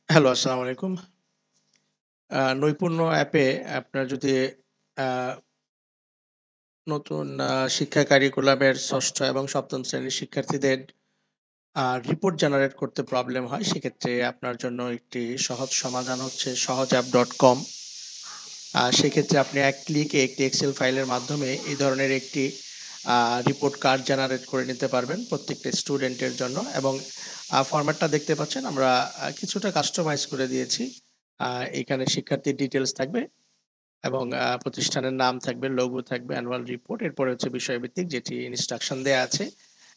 Hello, আসসালামু আলাইকুম। নৈপুণ্য অ্যাপে আপনার যদি আ নতুন শিক্ষা কারিকুলামের ৬ষ্ঠ এবং ৭ম শ্রেণীর শিক্ষার্থীদের রিপোর্ট জেনারেট করতে প্রবলেম হয়, সেক্ষেত্রে আপনার জন্য একটি সহজ সমাধান হচ্ছে সহজাপ.com। সেক্ষেত্রে আপনি এক ক্লিকে একটি এক্সেল ফাইলের মাধ্যমে এই ধরনের একটি আ রিপোর্ট কার্ড জেনারেট করে নিতে পারবেন প্রত্যেকটা স্টুডেন্টের জন্য এবং ফরম্যাটটা দেখতে পাচ্ছেন আমরা কিছুটা কাস্টমাইজ করে দিয়েছি। এখানে শিক্ষার্থীর ডিটেইলস থাকবে এবং প্রতিষ্ঠানের নাম থাকবে, লোগো থাকবে, অ্যানুয়াল রিপোর্ট। এরপরে হচ্ছে বিষয়ভিত্তিক যেটি ইনস্ট্রাকশন দেয়া আছে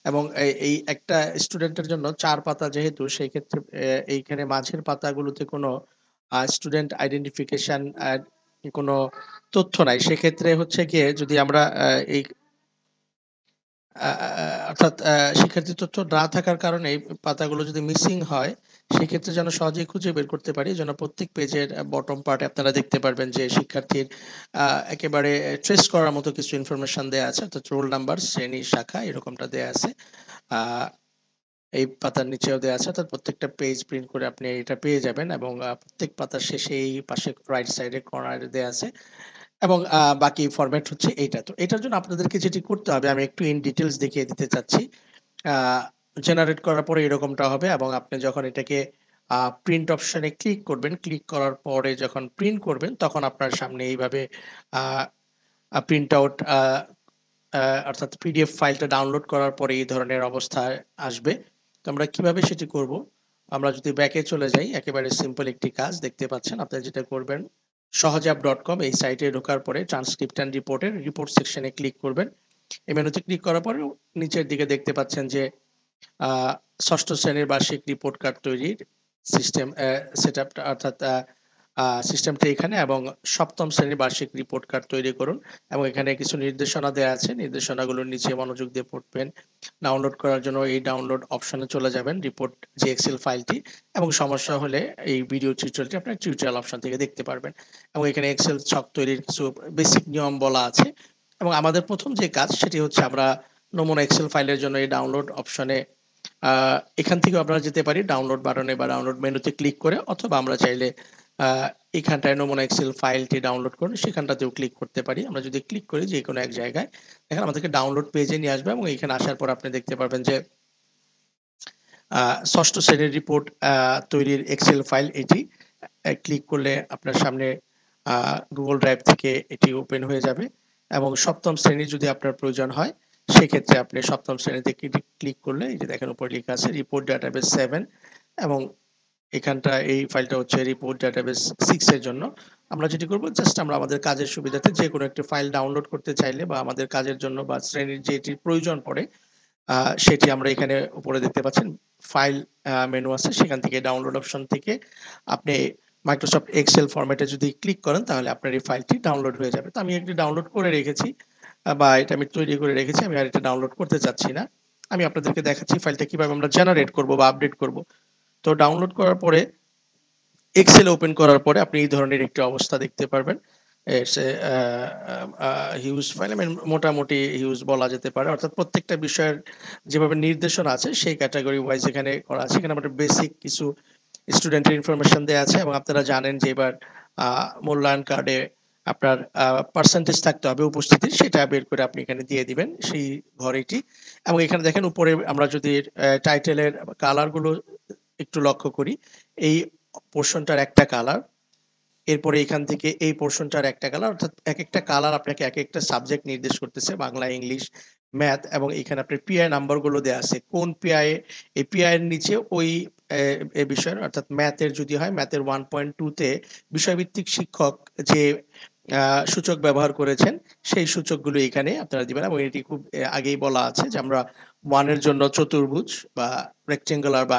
এবং এই একটা স্টুডেন্টের জন্য ৪ পাতা যেহেতু সেই ক্ষেত্রে এইখানে মাঝের পাতাগুলোতে কোনো স্টুডেন্ট আইডেন্টিফিকেশন কোনো তথ্য নাই। সেক্ষেত্রে হচ্ছে গিয়ে যদি আমরা এই আ আ অর্থাৎ শিক্ষার্থীর তথ্য না থাকার কারণে এই পাতাগুলো যদি মিসিং হয়, সেক্ষেত্রে যেন সহজেই খুঁজে বের করতে পারি। এজন্য প্রত্যেক পেজের বটম পার্টে আপনারা দেখতে পারবেন যে শিক্ষার্থীর একেবারে ট্রেস করার মতো কিছু ইনফরমেশন দেয়া আছে। অর্থাৎ রোল নাম্বার, শ্রেণী, শাখা এরকমটা দেয়া আছে। আ এই পাতার নিচেও দেয়া আছে। অর্থাৎ প্রত্যেকটা পেজ প্রিন্ট করে আপনি এটা পেয়ে যাবেন এবং প্রত্যেক পাতার শেষে এই পাশে রাইট সাইডে কর্নারে দেয়া আছে। এবং বাকি ফরমেট হচ্ছে এইটা। তো এটার জন্য আপনাদেরকে যেটি করতে হবে আমি একটু ইন ডিটেইলস দেখিয়ে দিতে চাচ্ছি। আ জেনারেট করার পরে এরকমটা হবে এবং আপনি যখন এটাকে প্রিন্ট অপশনে ক্লিক করবেন, ক্লিক করার পরে যখন প্রিন্ট করবেন তখন আপনার সামনে এইভাবে আ আ প্রিন্ট আউট আ অর্থাৎ পিডিএফ ফাইলটা ডাউনলোড করার পরে এই ধরনের অবস্থায় আসবে। তো আমরা কিভাবে সেটি করব? আমরা যদি ব্যাকে চলে যাই, একেবারে সিম্পল একটি কাজ দেখতে পাচ্ছেন। আপনারা যেটা করবেন সহজাপ.com এই সাইটে ঢোকার পরে ট্রান্সক্রিপ্ট অ্যান্ড রিপোর্টের রিপোর্ট সেকশনে ক্লিক করবেন। এই মেনুতে ক্লিক করার পরে নিচের দিকে দেখতে পাচ্ছেন যে আ ৬ষ্ঠ শ্রেণীর বার্ষিক রিপোর্ট কার্ড তৈরির সিস্টেম সেটআপটা অর্থাৎ সিস্টেমটা এখানে এবং ৭ম শ্রেণীর বার্ষিক রিপোর্ট কার্ড তৈরি করুন এবং এখানে কিছু নির্দেশনা দেয়া আছে। নির্দেশনাগুলোর নিচে মনোযোগ দিয়ে পড়বেন। ডাউনলোড করার জন্য এই ডাউনলোড অপশনে চলে যাবেন রিপোর্ট যে এক্সেল ফাইলটি এবং সমস্যা হলে এই ভিডিও টিউটোরিয়ালটি আপনার টিউটোরিয়াল অপশন থেকে দেখতে পারবেন এবং এখানে এক্সেল ছক তৈরির কিছু বেসিক নিয়ম বলা আছে এবং আমাদের ১ম যে কাজ সেটি হচ্ছে আমরা নমুনা এক্সেল ফাইলের জন্য এই ডাউনলোড অপশনে আ এখান থেকেও আমরা যেতে পারি ডাউনলোড বাটনে বা ডাউনলোড মেনুতে ক্লিক করে অথবা আমরা চাইলে আ এখানটায় নমুনা এক্সেল ফাইলটি ডাউনলোড করে সেখানটাতেও ক্লিক করতে পারি। আমরা যদি ক্লিক করি যেকোনো এক জায়গায়, দেখেন আমাদেরকে ডাউনলোড পেজে নিয়ে আসবে এবং এখানে আসার পর আপনি দেখতে পারবেন যে ৬ষ্ঠ শ্রেণীর রিপোর্ট তৈরির এক্সেল ফাইল এটি। ক্লিক করলে আপনার সামনে আ Google Drive থেকে এটি ওপেন হয়ে যাবে এবং ৭ম শ্রেণীর যদি আপনার প্রয়োজন হয়, সেক্ষেত্রে আপনি ৭ম শ্রেণীতে ক্লিক করলে এই যে দেখেন উপরে লেখা আছে রিপোর্ট ডাটাবেস 7 এবং এখানটা এই ফাইলটা হচ্ছে রিপোর্ট ডাটাবেস 6 এর জন্য। আমরা যেটি করব জাস্ট আমরা আমাদের কাজের সুবিধার্থে যেকোনো একটি ফাইল ডাউনলোড করতে চাইলে বা আমাদের কাজের জন্য বা শ্রেণীর যেটির প্রয়োজন পড়ে সেটি আমরা এখানে উপরে দেখতে পাচ্ছেন ফাইল মেনু আছে সেখান থেকে ডাউনলোড অপশন থেকে আপনি Microsoft Excel ফরম্যাটে যদি ক্লিক করেন তাহলে আপনার এই ফাইলটি ডাউনলোড হয়ে যাবে। তো আমি একটি ডাউনলোড করে রেখেছি বা এটা আমি তৈরি করে রেখেছি। আমি আর এটা ডাউনলোড করতে চাচ্ছি না। আমি আপনাদেরকে দেখাচ্ছি ফাইলটা কিভাবে আমরা জেনারেট করব বা আপডেট করব। তো ডাউনলোড করার পরে এক্সেল ওপেন করার পরে আপনি এই ধরনের একটি অবস্থা দেখতে পারবেন। It's a a a huge file I mean মোটামুটি হিউজ বলা যেতে পারে। অর্থাৎ প্রত্যেকটা বিষয়ের যেভাবে নির্দেশনা আছে সেই ক্যাটেগরি ওয়াইজ এখানে করা আছে। এখানে আমাদের বেসিক কিছু স্টুডেন্টের ইনফরমেশন দেয়া আছে এবং আপনারা জানেন যে এবার আ মূল্যায়ন কার্ডে আপনার পার্সেন্টেজ থাকতে হবে উপস্থিতির সেটা বের করে আপনি এখানে দিয়ে দিবেন সেই ঘরেটি এবং এখানে দেখেন উপরে আমরা যদি টাইটেলের কালার গুলো একটু লক্ষ্য করি। এই পোরশনটার একটা কালার, এরপরে এখান থেকে এই পোরশনটার একটা কালার অর্থাৎ একেকটা কালার আপনাকে একেকটা সাবজেক্ট নির্দেশ করতেছে। বাংলা, ইংলিশ, ম্যাথ এবং এখানে আপনার পিআই নাম্বারগুলো দেয়া আছে। কোন পিআই এই পিআই এর নিচে ওই এ এ বিষয়ের অর্থাৎ ম্যাথের যদি হয় ম্যাথের 1.2 তে বিষয়ভিত্তিক শিক্ষক যে আ সূচক ব্যবহার করেছেন, সেই সূচকগুলো এখানে আপনারা দিবেন এবং এটি খুব আগেই বলা আছে যে আমরা 1 এর জন্য চতুর্ভুজ বা রেক্টেঙ্গুলার বা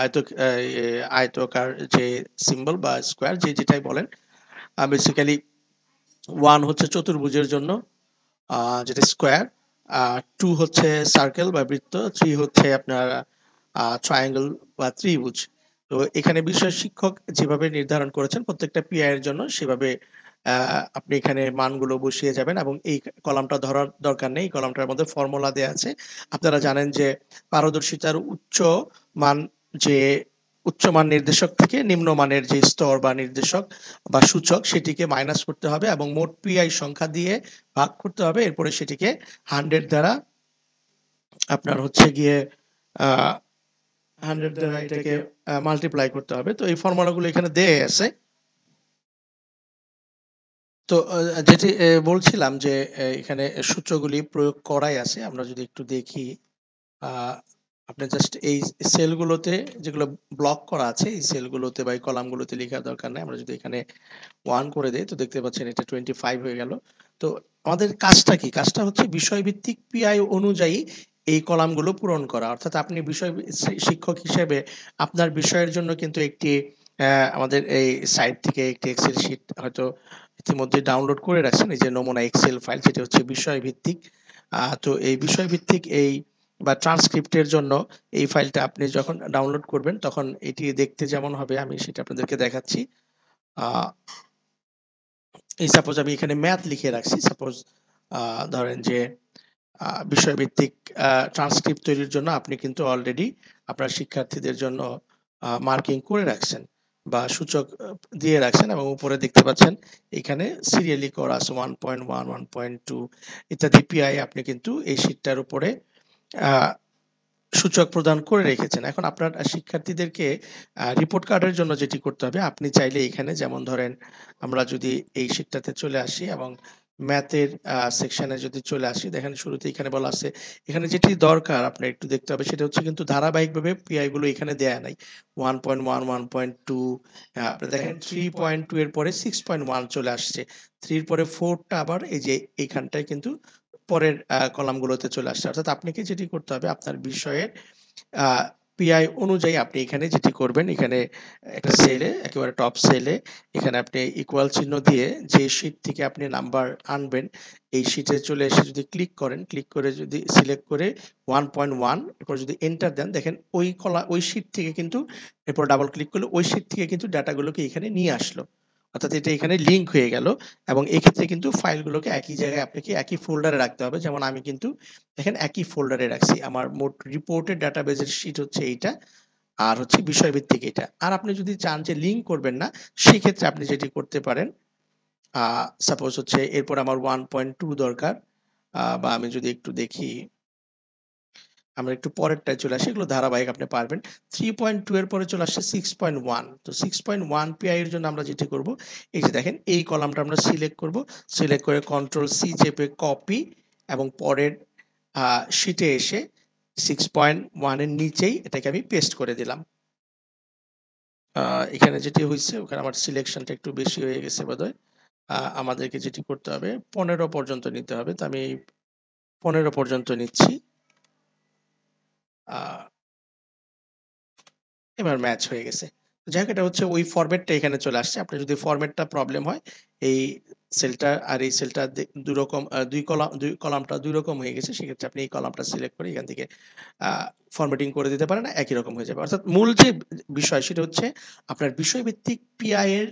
আয়তকার যে সিম্বল বা স্কোয়ার যে যেটাই বলেন বেসিক্যালি 1 হচ্ছে চতুর্ভুজের জন্য আ যেটা স্কোয়ার, আ 2 হচ্ছে সার্কেল বা বৃত্ত, 3 হচ্ছে আপনার ট্রায়াঙ্গল বা ত্রিভুজ। তো এখানে বিষয় শিক্ষক যেভাবে নির্ধারণ করেছেন প্রত্যেকটা পিআই এর জন্য সেভাবে আ আপনি এখানে মানগুলো বসিয়ে যাবেন এবং এই কলামটা ধরার দরকার নেই। এই কলামটার মধ্যে ফর্মুলা দেয়া আছে। আপনারা জানেন যে পারদর্শিতার উচ্চ মান যে উচ্চমান নির্দেশক থেকে নিম্নমানের যে স্তর বা নির্দেশক বা সূচক সেটিকে মাইনাস করতে হবে এবং মোট পিআই সংখ্যা দিয়ে ভাগ করতে হবে। এরপরে সেটিকে 100 দ্বারা আপনার হচ্ছে গিয়ে 100 দ্বারা এটাকে মাল্টিপ্লাই করতে হবে। তো এই ফর্মুলাগুলো এখানে দেয়া আছে। তো যেটি বলছিলাম যে এখানে সূত্রগুলি প্রয়োগ করাই আছে। আমরা যদি একটু দেখি, আপনি জাস্ট এই সেলগুলোতে যেগুলো ব্লক করা আছে এই সেলগুলোতে বা এই কলামগুলোতে লেখার দরকার নাই। আমরা যদি এখানে 1 করে দেই তো দেখতে পাচ্ছেন এটা 25 হয়ে গেল। তো আমাদের কাজটা কি? কাজটা হচ্ছে বিষয়ভিত্তিক পিআই অনুযায়ী এই কলামগুলো পূরণ করা। অর্থাৎ আপনি শিক্ষক হিসেবে আপনার বিষয়ের জন্য কিন্তু একটি আমাদের এই সাইট থেকে একটি এক্সেল শিট হয়তো ইতিমধ্যে ডাউনলোড করে রাখছেন। এই যে নমুনা এক্সেল ফাইল, যেটি হচ্ছে বিষয়ভিত্তিক। তো এই বিষয়ভিত্তিক এই বা ট্রান্সক্রিপ্টের জন্য এই ফাইলটা আপনি যখন ডাউনলোড করবেন তখন এটি দেখতে যেমন হবে আমি সেটা আপনাদেরকে দেখাচ্ছি। এই সাপোজ আমি এখানে ম্যাথ লিখে রাখছি। সাপোজ ধরেন যে বিষয়ভিত্তিক ট্রান্সক্রিপ্ট তৈরির জন্য আপনি কিন্তু অলরেডি আপনার শিক্ষার্থীদের জন্য মার্কিং করে রাখছেন বা সূচক দিয়ে রাখছেন এবং উপরে দেখতে পাচ্ছেন এখানে সিরিয়ালি করা আছে 1.1, 1.2 ইত্যাদি পিআই আপনি কিন্তু এই শীটটার উপরে সূচক প্রদান করে রেখেছেন। এখন আপনার শিক্ষার্থীদেরকে রিপোর্ট কার্ডের জন্য যেটি করতে হবে, আপনি চাইলে এখানে যেমন ধরেন আমরা যদি এই শীটটাতে চলে আসি এবং ম্যাথের সেকশনে যদি চলে আসি, দেখেন শুরুতে এখানে বলা আছে এখানে যেটি দরকার আপনার একটু দেখতে হবে সেটা হচ্ছে কিন্তু ধারাবাহিকভাবে পিআই গুলো এখানে দেয়া নাই। 1.1, 1.2 আপনি দেখেন 3.2 এর পরে 6.1 চলে আসছে। 3 এর পরে 4 টা আবার এই যে এইখানটায় কিন্তু পরের কলামগুলোতে চলে আসছে। অর্থাৎ আপনাকে যেটি করতে হবে আপনার বিষয়ের আ পিআই অনুযায়ী আপনি এখানে যেটি করবেন, এখানে একটা সেলে একেবারে টপ সেলে এখানে আপনি ইকুয়াল চিহ্ন দিয়ে যে শীট থেকে আপনি নাম্বার আনবেন, এই শীটে চলে এসে যদি ক্লিক করেন, ক্লিক করে যদি সিলেক্ট করে 1.1 এরপর যদি এন্টার দেন, দেখেন ওই শীট থেকে কিন্তু এরপর ডাবল ক্লিক করলে ওই শীট থেকে কিন্তু ডাটাগুলোকে এখানে নিয়ে আসলো। অর্থাৎ এটা এখানে লিঙ্ক হয়ে গেল এবং এক্ষেত্রে কিন্তু ফাইলগুলোকে একই জায়গায় আপনাকে একই ফোল্ডারে রাখতে হবে। যেমন আমি কিন্তু দেখেন একই ফোল্ডারে রাখছি। আমার মোট রিপোর্টের ডাটাবেজের শীট হচ্ছে এইটা আর হচ্ছে বিষয়ভিত্তিক এটা। আর আপনি যদি চান যে লিঙ্ক করবেন না, সেক্ষেত্রে আপনি যেটি করতে পারেন, সাপোজ হচ্ছে এরপর আমার 1.2 দরকার, বা আমি যদি একটু দেখি, আমরা একটু পরেরটায় চলে আসি, এগুলো ধারাবাহিক আপনি পারবেন। 3.2 এর পরে চলে আসছে 6.1। তো 6.1 পিআই এর জন্য আমরা যেটি করব, এই যে দেখেন এই কলামটা আমরা সিলেক্ট করব। সিলেক্ট করে কন্ট্রোল সি চেপে কপি এবং পরের শীটে এসে 6.1 এর নিচেই এটাকে আমি পেস্ট করে দিলাম। এখানে যেটি হইছে ওখানে আমার সিলেকশনটা একটু বেশি হয়ে গেছে বোধহয়। আমাদেরকে যেটি করতে হবে 15 পর্যন্ত নিতে হবে। তো আমি 15 পর্যন্ত নিচ্ছি। আ এবার ম্যাচ হয়ে গেছে। যাই হোক, এটা হচ্ছে ওই ফরম্যাটটা এখানে চলে আসছে। আপনার যদি ফরম্যাটটা প্রবলেম হয়, এই সেলটা আর এই সেলটা ২ রকম ২ কলামটা ২ রকম হয়ে গেছে। সেক্ষেত্রে আপনি এই কলামটা সিলেক্ট করে এখান থেকে আ ফরম্যাটিং করে দিতে পারেন, একই রকম হয়ে যাবে। অর্থাৎ মূল যে বিষয় সেটা হচ্ছে আপনার বিষয়ভিত্তিক পিআই এর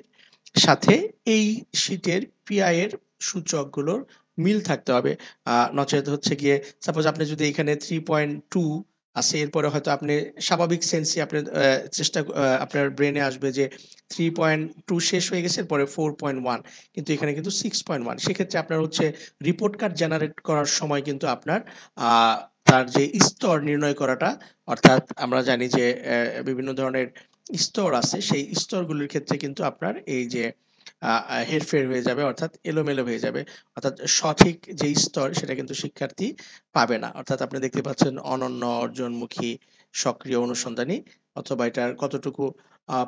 সাথে এই শীটের পিআই এর সূচকগুলোর মিল থাকতে হবে। নচেত হচ্ছে গিয়ে সাপোজ আপনি যদি এখানে 3.2 আছে, এরপরে হয়তো আপনি স্বাভাবিক সেন্সে আপনি আপনার ব্রেইনে আসবে যে 3.2 শেষ হয়ে গেছে, এরপরে 4.1 কিন্তু এখানে কিন্তু 6.1। সেক্ষেত্রে আপনার হচ্ছে রিপোর্ট কার্ড জেনারেট করার সময় কিন্তু আপনার আ তার যে স্তর নির্ণয় করাটা, অর্থাৎ আমরা জানি যে বিভিন্ন ধরনের স্তর আছে, সেই স্তরগুলির ক্ষেত্রে কিন্তু আপনার এই যে আ আ হেরফের হয়ে যাবে, অর্থাৎ এলোমেলো হয়ে যাবে। অর্থাৎ সঠিক যেই স্তর সেটা কিন্তু শিক্ষার্থী পাবে না। অর্থাৎ আপনি দেখতে পাচ্ছেন অনন্য, অর্জনমুখী, সক্রিয়, অনুসন্ধানী, অথবা এটার কতটুকু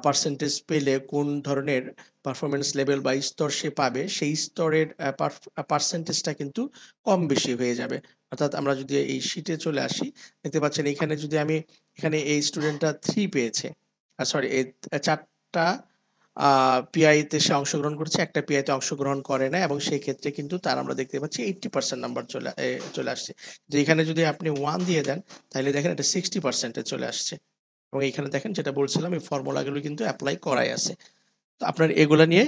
পার্সেন্টেজ পেলে কোন ধরনের পারফরম্যান্স লেভেল বা স্তর সে পাবে, সেই স্তরের পার্সেন্টেজটা কিন্তু কম বেশি হয়ে যাবে। অর্থাৎ আমরা যদি এই শীটে চলে আসি, দেখতে পাচ্ছেন এখানে যদি আমি এখানে এই স্টুডেন্টটা 3 পেয়েছে। সরি, এই ৪ টা পিআই তে সে অংশগ্রহণ করেছে, একটা পিআই তে অংশগ্রহণ করে নাই এবং সেই ক্ষেত্রে কিন্তু তার আমরা দেখতে পাচ্ছি 80% নাম্বার চলে আসছে। যে এখানে যদি আপনি 1 দিয়ে দেন তাহলে দেখেন এটা 60% এ চলে আসছে। এবং এখানে দেখেন যেটা বলছিলাম এই ফর্মুলা গুলো কিন্তু এপ্লাই করাই আছে। তো আপনার এগুলা নিয়ে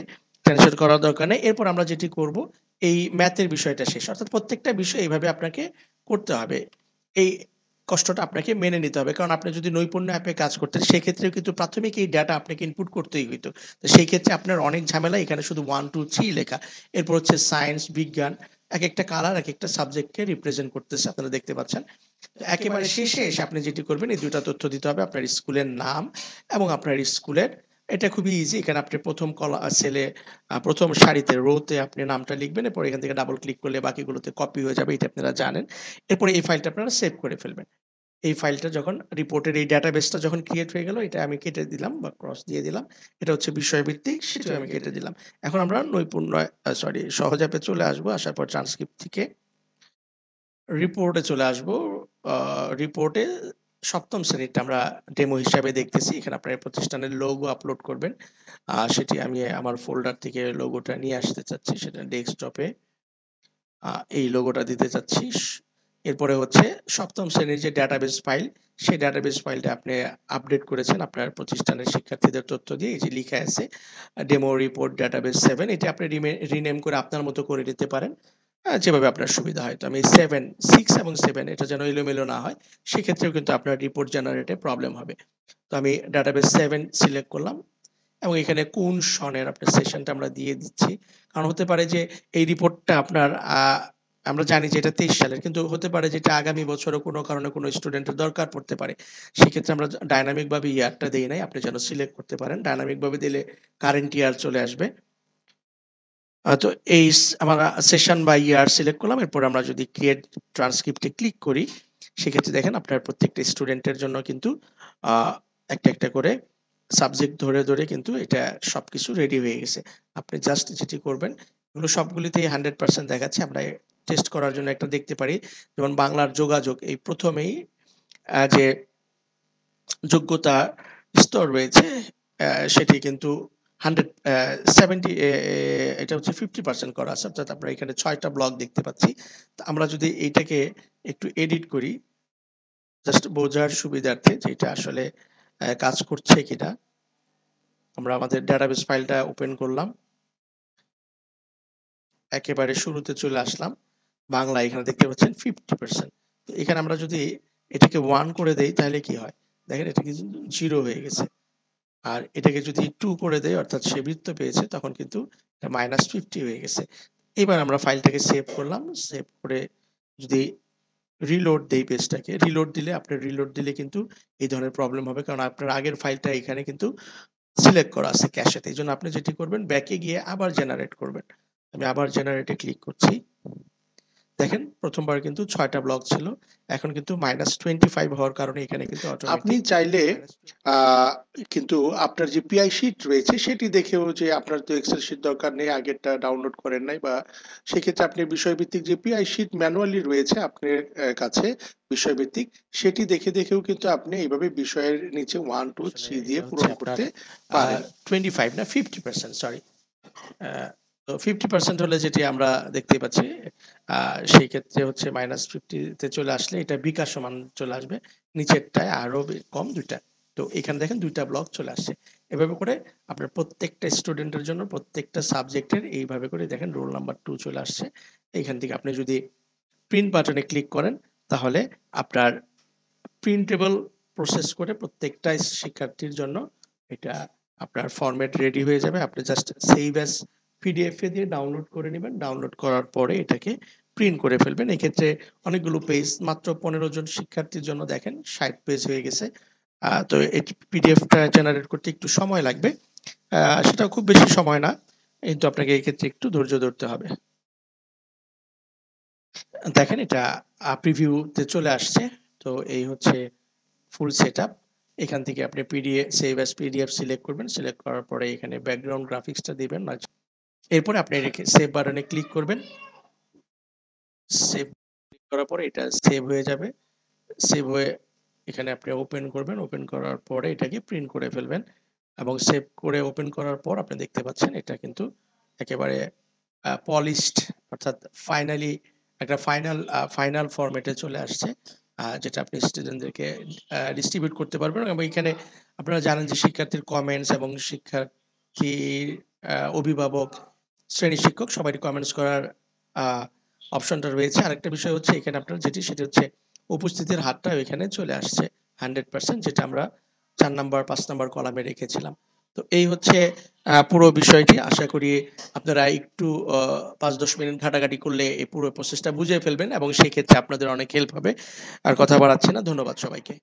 টেনশন করার দরকার নেই। এরপর আমরা যেটি করব, এই ম্যাথের বিষয়টা শেষ। অর্থাৎ প্রত্যেকটা বিষয় এইভাবে আপনাকে করতে হবে। এই কষ্টটা আপনাকে মেনে নিতে হবে। কারণ আপনি যদি নৈপুণ্য অ্যাপে কাজ করতেন সেক্ষেত্রেও কিন্তু প্রাথমিক এই ডেটা আপনাকে ইনপুট করতেই হইতো। তো সেই ক্ষেত্রে আপনার অনেক ঝামেলা, এখানে শুধু 1, 2, 3 লেখা। এরপর হচ্ছে সায়েন্স, বিজ্ঞান, একেকটা কালার একেকটা সাবজেক্টকে রিপ্রেজেন্ট করতেছে, আপনারা দেখতে পাচ্ছেন। তো একেবারে শেষে এসে আপনি যেটি করবেন, এই ২ টা তথ্য দিতে হবে, আপনার স্কুলের নাম এবং আপনার স্কুলের, এটা খুবই ইজি। এখানে আপনি ১ম সেলে ১ম সারিতে রোতে আপনি নামটা লিখবেন। এরপর এখান থেকে ডাবল ক্লিক করলে বাকিগুলোতে কপি হয়ে যাবে। এটা আপনারা জানেন। এরপরে এই ফাইলটা আপনারা সেভ করে ফেলবেন। এই ফাইলটা যখন রিপোর্টের এই ডাটাবেসটা যখন ক্রিয়েট হয়ে গেল, এটা আমি কেটে দিলাম বা ক্রস দিয়ে দিলাম। এটা হচ্ছে বিষয়ভিত্তিক, সেটাও আমি কেটে দিলাম। এখন আমরা নৈপুণ্য সহজ অ্যাপে চলে আসবো। আসার পর ট্রান্সক্রিপ্ট থেকে রিপোর্টে চলে আসবো। রিপোর্টে ৭ম শ্রেণীরটা আমরা ডেমো হিসাবে দেখতেছি। এখানে আপনার প্রতিষ্ঠানের লোগো আপলোড করবেন। সেটি আমি আমার ফোল্ডার থেকে লোগোটা নিয়ে আসতে চাচ্ছি। সেটা ডেস্কটপে আ এই লোগোটা দিতে চাচ্ছি। এরপরে হচ্ছে ৭ম শ্রেণীর যে ডাটাবেস ফাইল, সেই ডাটাবেস ফাইলটা আপনি আপডেট করেছেন আপনার প্রতিষ্ঠানের শিক্ষার্থীদের তথ্য দিয়ে। এই যে লিখা আছে ডেমো রিপোর্ট ডাটাবেস 7, এটা আপনি রিনেম করে আপনার মতো করে নিতে পারেন। যেভাবে আপনার সুবিধা হয়। তো আমি 7, 6 এবং 7 এটা যেন এলোমেলো না হয়, সেক্ষেত্রেও কিন্তু আপনার রিপোর্ট জেনারেটে প্রবলেম হবে। তো আমি ডাটাবেস 7 সিলেক্ট করলাম এবং এখানে কোন সনের আপনার সেশনটা আমরা দিয়ে দিচ্ছি। কারণ হতে পারে যে এই রিপোর্টটা আপনার আমরা জানি যে এটা ২৩ সালের, কিন্তু হতে পারে যে এটা আগামী বছরও কোনো কারণে কোনো স্টুডেন্টের দরকার পড়তে পারে। সেক্ষেত্রে আমরা ডায়নামিক ভাবে ইয়ারটা দেই নাই। আপনি যেন সিলেক্ট করতে পারেন। ডায়নামিক ভাবে দিলে কারেন্ট ইয়ার চলে আসবে। তো এই আমার সেশন বা ইয়ার সিলেক্ট করলাম। এরপর আমরা যদি ক্রিয়েট ট্রান্সক্রিপ্ট এ ক্লিক করি, সেক্ষেত্রে দেখেন আপনার প্রত্যেকটা স্টুডেন্টের জন্য কিন্তু আ একটা করে সাবজেক্ট ধরে কিন্তু এটা সবকিছু রেডি হয়ে গেছে। আপনি জাস্ট যেটি করবেন, এগুলো সবগুলিতেই 100% দেখাচ্ছে। আমরা টেস্ট করার জন্য একটা দেখতে পারি। যেমন বাংলার যোগাযোগ, এই ১ম এই যে যোগ্যতা স্তর রয়েছে, সেটি কিন্তু 100 70 এটা হচ্ছে 50% করা আছে। অর্থাৎ আমরা এখানে ৬ টা ব্লক দেখতে পাচ্ছি। তো আমরা যদি এইটাকে একটু এডিট করি, জাস্ট বোঝার সুবিধার্থে যে এটা আসলে কাজ করছে কিনা। আমরা আমাদের ডাটাবেস ফাইলটা ওপেন করলাম। একেবারে শুরুতে চলে আসলাম। বাংলা এখানে দেখতে পাচ্ছেন 50%। তো এখানে আমরা যদি এটাকে 1 করে দেই তাহলে কি হয়? দেখেন এটা কিন্তু 0 হয়ে গেছে। আর এটাকে যদি 2 করে দেই, অর্থাৎ সে বৃত্ত পেয়েছে, তখন কিন্তু এটা -50 হয়ে গেছে। এবার আমরা ফাইলটাকে সেভ করলাম। সেভ করে যদি রিলোড দেই পেজটাকে, রিলোড দিলে কিন্তু এই ধরনের প্রবলেম হবে। কারণ আপনার আগের ফাইলটা এখানে কিন্তু সিলেক্ট করা আছে ক্যাশেতে। এজন্য আপনি যেটি করবেন, ব্যাকে গিয়ে আবার জেনারেট করবেন। আমি আবার জেনারেট এ ক্লিক করছি। দেখেন ১ম বার কিন্তু ৬ টা ব্লক ছিল। এখন কিন্তু -25 হওয়ার কারণে এখানে কিন্তু আপনি অটোমেটিক চাইলে -20 আ কিন্তু আপনার যে পিআই শিট রয়েছে সেটি দেখেও, যে আপনার তো এক্সেল শিট দরকার নেই, আগেরটা ডাউনলোড করেন নাই, বা সেক্ষেত্রে আপনি বিষয়ভিত্তিক যে পিআই শিট ম্যানুয়ালি রয়েছে আপনার কাছে বিষয়ভিত্তিক, সেটি দেখেও কিন্তু আপনি এইভাবে বিষয়ের নিচে 1, 2, আসলে 3 দিয়ে এটা হচ্ছে পূরণ আপনার করতে আ পারেন। 25 না 50% সরি। আ তো 50% হলে যেটি আমরা দেখতেই পাচ্ছি, আ সেই ক্ষেত্রে হচ্ছে -50 তে চলে আসলে এটা বিকাশ সমান চলে আসবে। নিচেরটায় আরো কম ২ টা। তো এখানে দেখেন ২ টা ব্লক চলে আসছে। এভাবে করে আপনার প্রত্যেকটা স্টুডেন্টের জন্য প্রত্যেকটা সাবজেক্টের এইভাবে করে দেখেন রোল নাম্বার 2 চলে আসছে। এখান থেকে আপনি যদি প্রিন্ট বাটনে ক্লিক করেন, তাহলে আপনার প্রিন্টেবল প্রসেস করে প্রত্যেকটা শিক্ষার্থীর জন্য এটা আপনার ফরম্যাট রেডি হয়ে যাবে। আপনি জাস্ট সেভ অ্যাজ পিডিএফ এ দিয়ে ডাউনলোড করে নিবেন। ডাউনলোড করার পরে এটাকে প্রিন্ট করে ফেলবেন। এক্ষেত্রে অনেকগুলো পেজ, মাত্র ১৫ জন শিক্ষার্থীর জন্য দেখেন ৬০ পেজ হয়ে গেছে। তো এটি পিডিএফটা জেনারেট করতে একটু সময় লাগবে। সেটাও খুব বেশি সময় না। কিন্তু আপনাকে এক্ষেত্রে একটু ধৈর্য ধরতে হবে। দেখেন এটা প্রিভিউ তে চলে আসছে। তো এই হচ্ছে ফুল সেটআপ। এখান থেকে আপনি সেভ অ্যাজ পিডিএফ সিলেক্ট করবেন। সিলেক্ট করার পরে এখানে ব্যাকগ্রাউন্ড গ্রাফিক্সটা দিবেন। এরপরে আপনি সেভ বাটনে ক্লিক করবেন। সেভ ক্লিক করার পরে এটা সেভ হয়ে যাবে। সেভ হয়ে এখানে আপনি ওপেন করবেন। ওপেন করার পরে এটাকে প্রিন্ট করে ফেলবেন এবং সেভ করে ওপেন করার পর আপনি দেখতে পাচ্ছেন এটা কিন্তু একেবারে পলিশড, অর্থাৎ একটা ফাইনাল ফরম্যাটে চলে আসছে। যেটা আপনি স্টুডেন্টদেরকে ডিস্ট্রিবিউট করতে পারবেন এবং এখানে আপনারা জানেন যে শিক্ষার্থীর কমেন্টস এবং শিক্ষার্থীর অভিভাবক, শ্রেণী শিক্ষক সবারই কমেন্টস করার আ অপশনটা রয়েছে। আরেকটা বিষয় হচ্ছে এখানে আপনার সেটি হচ্ছে উপস্থিতির হারটা এখানে চলে আসছে 100%, যেটা আমরা 4 নাম্বার 5 নাম্বার কলামে রেখেছিলাম। তো এই হচ্ছে পুরো বিষয়টি। আশা করি আপনারা একটু ৫-১০ মিনিট ঘাটাঘাটি করলে এই পুরো প্রসেসটা বুঝে ফেলবেন এবং সেক্ষেত্রে আপনাদের অনেক হেল্প হবে। আর কথা বাড়াচ্ছি না। ধন্যবাদ সবাইকে।